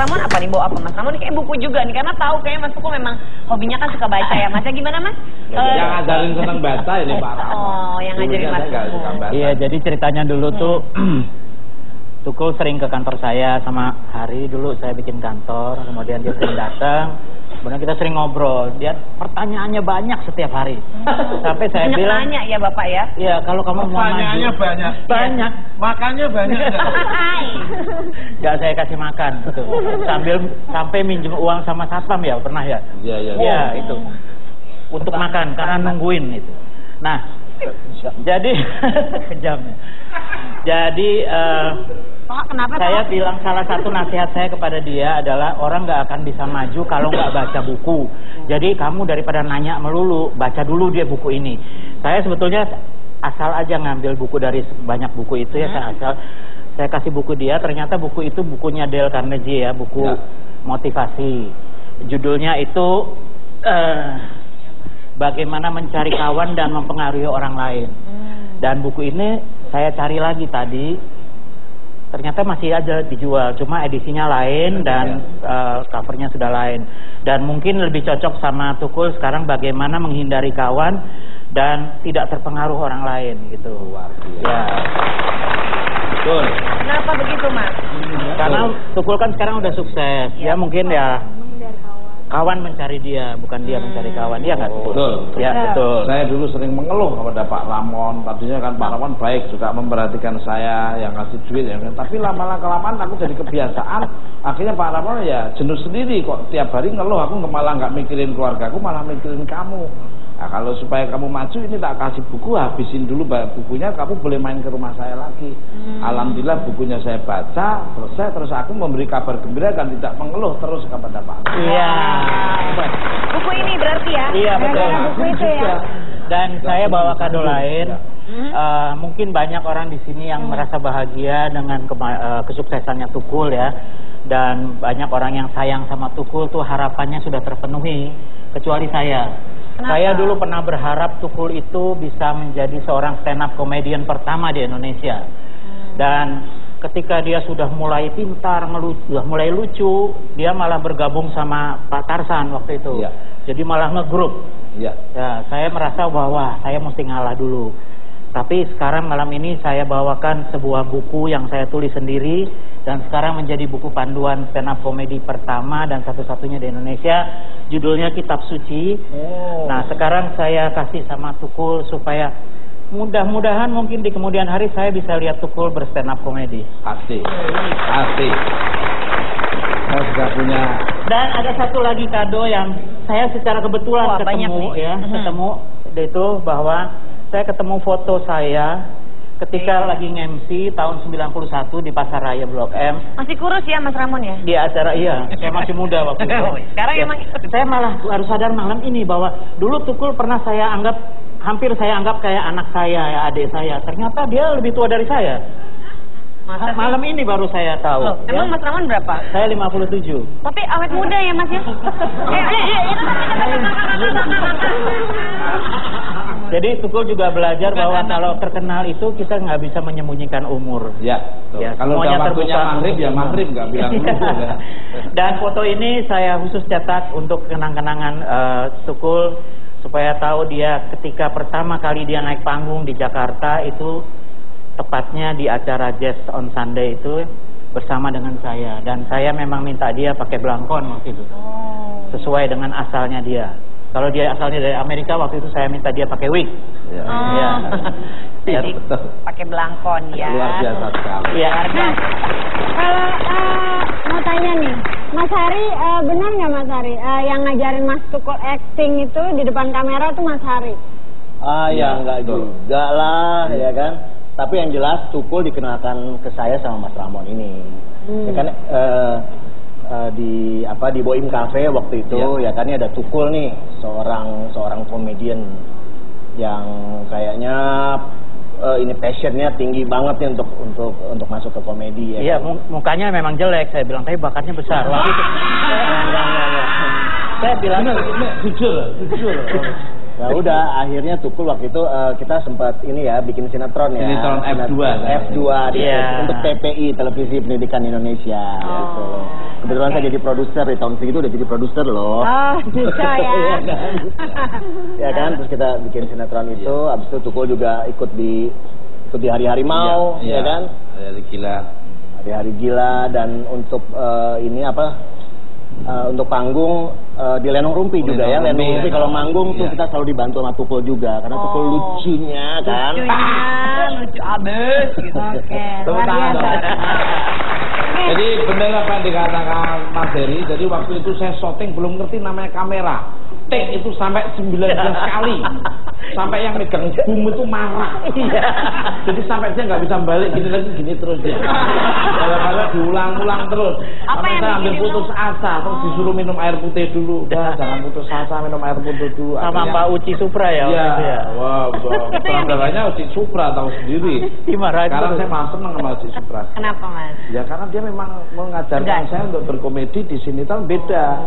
Ramon apa nih, bawa apa Mas Ramon? Kayak buku juga nih, karena tahu kayak Mas Tukul memang hobinya kan suka baca ya Mas. Ya gimana Mas? Yang ngajarin seneng baca ini Pak Ramon. Oh, yang ngajarin Mas Tukul. Iya, jadi ceritanya dulu tuh Tukul sering ke kantor saya sama Hari, dulu saya bikin kantor, kemudian dia sering datang, kemudian kita sering ngobrol. Dia pertanyaannya banyak setiap hari. Sampai saya banyak bilang, tanya ya Bapak ya? iya kalau kamu mau pertanyaannya maju, banyak. banyak. Makannya banyak. Gak saya kasih makan, gitu. Sampai minjem uang sama satpam ya, pernah ya? Iya, iya. Iya, itu. Untuk makan, karena nungguin itu. Nah, jadi kejamnya. Jadi kenapa saya bilang salah satu nasihat saya kepada dia adalah orang nggak akan bisa maju kalau nggak baca buku. Jadi kamu daripada nanya melulu, baca dulu dia buku ini. Saya sebetulnya asal aja ngambil buku dari banyak buku itu ya, saya kasih buku dia. Ternyata buku itu bukunya Dale Carnegie ya, buku motivasi. Judulnya itu bagaimana mencari kawan dan mempengaruhi orang lain. Dan buku ini saya cari lagi tadi, ternyata masih aja dijual, cuma edisinya lain dan covernya sudah lain. Dan mungkin lebih cocok sama Tukul sekarang bagaimana menghindari kawan dan tidak terpengaruh orang lain gitu. Ya. Betul. Kenapa begitu Mas? Karena Tukul kan sekarang udah sukses, ya mungkin ya kawan mencari dia, bukan dia mencari kawan. Iya nggak? Betul. Ya betul. Saya dulu sering mengeluh kepada Pak Ramon. Tadinya kan Pak Ramon baik, juga memperhatikan saya, yang kasih duit. Tapi lama-lama kelamaan aku jadi kebiasaan. Akhirnya Pak Ramon ya jenuh sendiri kok tiap hari ngeluh. Aku malah nggak mikirin keluarga, aku malah mikirin kamu. Nah, kalau supaya kamu maju ini tak kasih buku, habisin dulu bukunya, kamu boleh main ke rumah saya lagi. Alhamdulillah bukunya saya baca, selesai, terus aku memberi kabar gembira dan tidak mengeluh terus kepada Pak. Iya. Buku ini berarti ya? Iya betul. Buku itu ya? Dan saya bawa kado lain. Mungkin banyak orang di sini yang merasa bahagia dengan kesuksesannya Tukul ya. Dan banyak orang yang sayang sama Tukul tuh harapannya sudah terpenuhi, kecuali saya. Kenapa? Saya dulu pernah berharap Tukul itu bisa menjadi seorang stand up comedian pertama di Indonesia. Dan ketika dia sudah mulai pintar, sudah mulai lucu, dia malah bergabung sama Pak Tarsan waktu itu. Ya. Jadi malah ngegrup. Ya. Ya, saya merasa bahwa saya mesti ngalah dulu. Tapi sekarang malam ini saya bawakan sebuah buku yang saya tulis sendiri dan sekarang menjadi buku panduan stand up comedy pertama dan satu-satunya di Indonesia. Judulnya Kitab Suci. Nah, sekarang saya kasih sama Tukul supaya mudah-mudahan mungkin di kemudian hari saya bisa lihat Tukul berstand up comedy. Pasti. Saya sudah punya. Dan ada satu lagi kado yang saya secara kebetulan ketemu ya, ketemu itu bahwa saya ketemu foto saya ketika lagi nge-MC tahun 91 di Pasar Raya Blok M. Masih kurus ya Mas Ramon ya? Di acara saya masih muda waktu itu. Sekarang ya, emang saya malah harus sadar malam ini bahwa dulu Tukul pernah hampir saya anggap kayak anak saya, ya, adik saya. Ternyata dia lebih tua dari saya. Malam ini baru saya tahu. Loh, emang Mas Ramon berapa? Saya 57. Tapi awet muda ya Mas ya? Jadi Tukul juga belajar bahwa kalau terkenal itu kita nggak bisa menyembunyikan umur. Ya. Ya, kalau udah waktunya maghrib ya maghrib, nggak bilang dulu ya. Dan foto ini saya khusus cetak untuk kenang-kenangan Tukul supaya tahu dia ketika pertama kali dia naik panggung di Jakarta itu tepatnya di acara Jazz on Sunday itu bersama dengan saya, dan saya memang minta dia pakai belangkon waktu itu sesuai dengan asalnya dia. Kalau dia asalnya dari Amerika, waktu itu saya minta dia pakai wig. Ya. Ya. Jadi pakai belangkon ya. Luar biasa sekali. Ya. Nah, kalau mau tanya nih, Mas Hari, benar nggak Mas Hari yang ngajarin Mas Tukul acting itu di depan kamera tuh Mas Hari? Ya enggak juga lah, ya kan. Tapi yang jelas Tukul dikenalkan ke saya sama Mas Ramon ini. Ya kan di Boim Cafe waktu itu ya kan ada Tukul nih, seorang komedian yang kayaknya ini passionnya tinggi banget nih untuk masuk ke komedi ya. Iya, kan? Mukanya memang jelek, saya bilang, tapi bakatnya besar. Waktu itu saya bilang jujur. Ya udah, akhirnya Tukul waktu itu kita sempat ini ya bikin sinetron ya. Sinetron F2 F2 untuk TPI, Televisi Pendidikan Indonesia gitu. Kebetulan saya jadi produser di tahun segitu, udah jadi produser loh. Oh, bisa ya. Ya kan, terus kita bikin sinetron itu, abis itu Tukul juga ikut di Hari Harimau, ya kan? Hari Gila. Hari Gila, dan untuk ini apa? Untuk panggung di Lenong Rumpi juga ya. Lenong Rumpi kalau manggung tuh kita selalu dibantu sama Tukul juga, karena Tukul lucunya kan. Lucu abis gitu. Oke, Tepuk luar tangan biasa. dong. Jadi benar apa yang dikatakan Mas Heri. Jadi waktu itu saya syuting belum ngerti namanya kamera. Take itu sampai 19 kali. Sampai yang megang boom itu marah. Jadi sampai saya nggak bisa balik gini lagi gini terus dia. Kalau diulang-ulang terus. Apa sampai yang saya ambil bikin putus asa, terus disuruh minum air putih dulu. Udah jangan putus asa, minum air putih dulu. Sama Pak Uci Supra ya. Iya. Ya. Wah, saudaranya Uci Supra tahu sendiri. Dimarahin. Sekarang saya malah seneng sama Uci Supra. Kenapa Mas? Ya karena dia memang mengajarkan saya untuk berkomedi di sini kan beda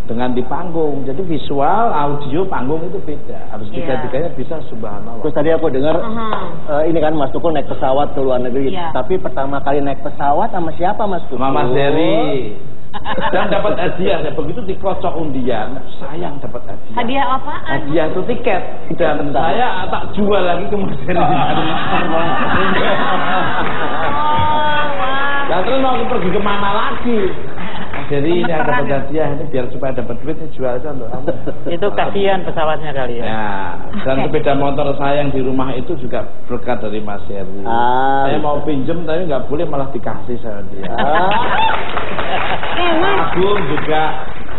dengan di panggung. Jadi visual, audio, panggung itu beda. Harus tiga-tiganya bisa, subhanallah. Terus tadi aku dengar ini kan Mas Tukul naik pesawat ke luar negeri. Tapi pertama kali naik pesawat sama siapa Mas Tukul? Sama Mas Heri. Dan dapat hadiah. Ya, begitu dikocok undian, saya yang dapat hadiah. Hadiah apaan? Hadiah itu tiket. Dan saya tak jual lagi ke Mas Heri. Nah, terus mau pergi kemana lagi? Jadi ini ada hadiah ini biar supaya dapat duit ini jual aja untuk kamu. Itu kasihan pesawatnya kali ya. Ya, dan sepeda motor saya yang di rumah itu juga berkat dari Mas Heri. Saya mau pinjem tapi nggak boleh, malah dikasih sama dia. Agung juga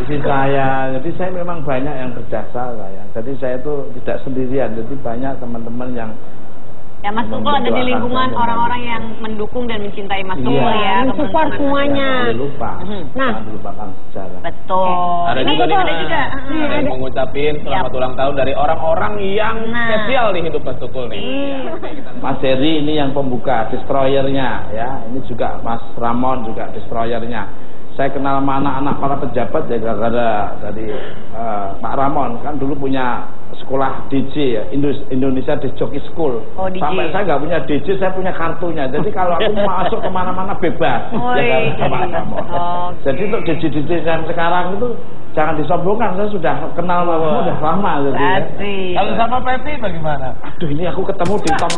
isi saya. Jadi saya memang banyak yang berjasa saya. Jadi saya itu tidak sendirian. Jadi banyak teman-teman yang ya Mas Tukul ada di lingkungan orang-orang yang mendukung dan mencintai Mas Tukul ya. Support semuanya. jangan lupa. Jangan lupakan sejarah. Betul. Ada Ini juga nih, ada juga. yang mengucapin selamat ulang tahun dari orang-orang yang spesial di hidup Mas Tukul nih. Mas Heri ini yang pembuka, destroyernya ya. Ini juga Mas Ramon juga destroyernya. Saya kenal sama anak-anak para pejabat ya gara-gara dari Pak Ramon kan dulu punya sekolah DJ ya, Indonesia Disc Jockey School. Sampai saya nggak punya DJ, saya punya kartunya. Jadi kalau aku masuk kemana-mana bebas. Ya kan Pak Ramon. Jadi untuk DJ yang sekarang itu jangan disombongkan, saya sudah kenal udah lama. Jadi, Kalau sama Pepi bagaimana? aduh ini aku ketemu di Tom